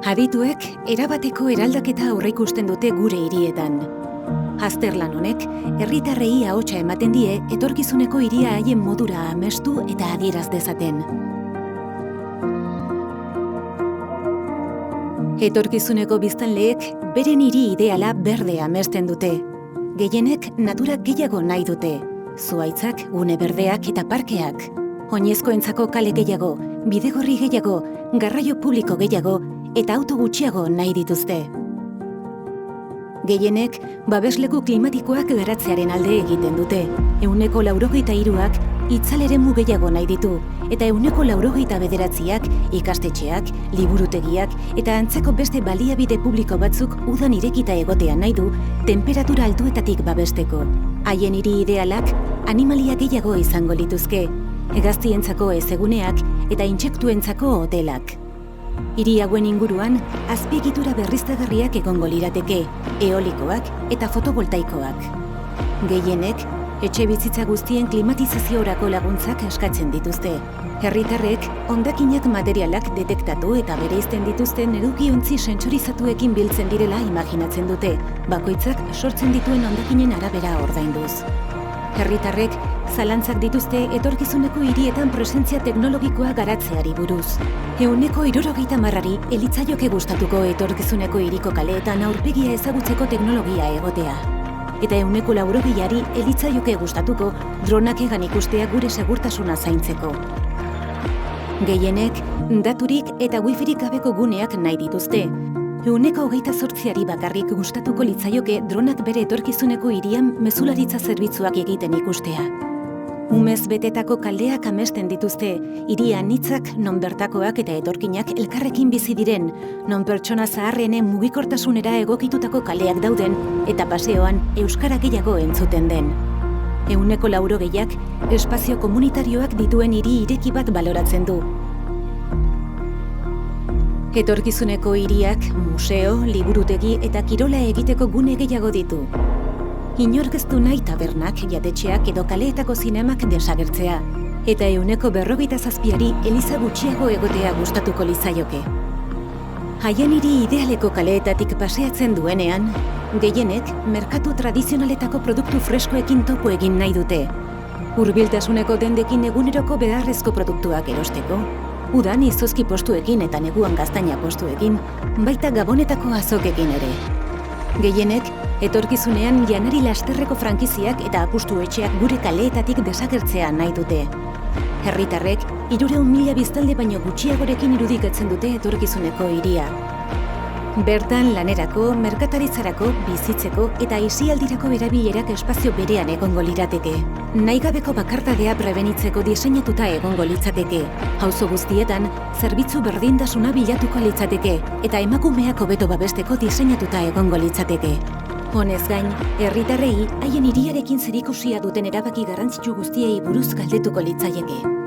Adituek erabateko eraldaketa aurreikusten dute gure hirietan. Azterlan honek, herritarrei ahotsa ematen die etorkizuneko hiria haien modura amestu eta adieraz dezaten. Etorkizuneko biztanleek beren hiri ideala berde amesten dute. Gehienek natura gehiago nahi dute. Zuhaitzak, gune berdeak eta parkeak. Oinezkoentzako kale gehiago, bidegorri gehiago, garraio publiko gehiago eta auto gutxiago nahi dituzte. Gehienek babesleku klimatikoak garatzearen alde egiten dute. 93%ak itzal-eremu gehiago nahi ditu eta 99%ak ikastetxeak, liburutegiak eta antzeko beste baliabide publiko batzuk udan irekita egotea nahi du temperatura altuetatik babesteko. Haien hiri idealak animalia gehiago izango lituzke, hegaztientzako ezeguneak eta intsektuentzako hotelak. Hiri hauen inguruan azpiegitura berriztagarriak egongo lirateke, eolikoak eta fotovoltaikoak. Gehienek, etxe bizitza guztien klimatizaziorako laguntzak eskatzen dituzte. Herritarrek hondakinak materialak detektatu eta bereizten dituzten edukiontzi sentsorizatuekin biltzen direla imaginatzen dute, bakoitzak sortzen dituen hondakinen arabera ordainduz. Herritarrek zalantzak dituzte etorkizuneko hirietan presentzia teknologikoa garatzeari buruz. 70%ari elitzaioke gustatuko etorkizuneko hiriko kaleetan aurpegia ezagutzeko teknologia egotea. Eta 80%ari elitzaioke gustatuko dronak egan ikustea gure segurtasuna zaintzeko. Gehienek daturik eta wifirik gabeko guneak nahi dituzte. 28%ari bakarrik gustatuko litzaioke dronak bere etorkizuneko hirian mezularitza zerbitzuak egiten ikustea. Umez betetako kaldeak amesten dituzte, hiria anitzak non bertakoak eta etorkinak elkarrekin bizi diren, non pertsona zaharrenen mugikortasunera egokitutako kaleak dauden eta paseoan euskara gehiago entzuten den. 80%ak espazio komunitarioak dituen hiri ireki bat baloratzen du. Etorkizuneko hiriak museo, liburutegi eta kirola egiteko gune gehiago ditu. Inork ez du nahi tabernak, jatetxeak edo kaleetako zinemak desagertzea. Eta 47%ari eliza gutxiago egotea gustatuko litzaioke. Haien hiri idealeko kaleetatik paseatzen duenean, gehienek merkatu tradizionaletako produktu freskoekin topo egin nahi dute. Hurbiltasuneko dendekin eguneroko beharrezko produktuak erosteko, udan izozki postuekin eta neguan gaztaina postuekin, baita gabonetako azokekin ere. Gehienek, etorkizunean janari lasterreko frankiziak eta apustu etxeak gure kaleetatik desagertzea nahi dute. Herritarrek 300.000 biztanle baino gutxiagorekin irudikatzen dute etorkizuneko hiria. Bertan lanerako, merkataritzarako, bizitzeko eta aisialdirako erabilerak espazio berean egongo lirateke. Nahigabeko bakartadea prebenitzeko diseinatuta egongo litzateke. Auzo guztietan, zerbitzu berdintasuna bilatuko litzateke eta emakumeak hobeto babesteko diseinatuta egongo litzateke. Honez gain, herritarrei haien hiriarekin zerikusia duten erabaki garrantzitsu guztiei buruz galdetuko litzaieke.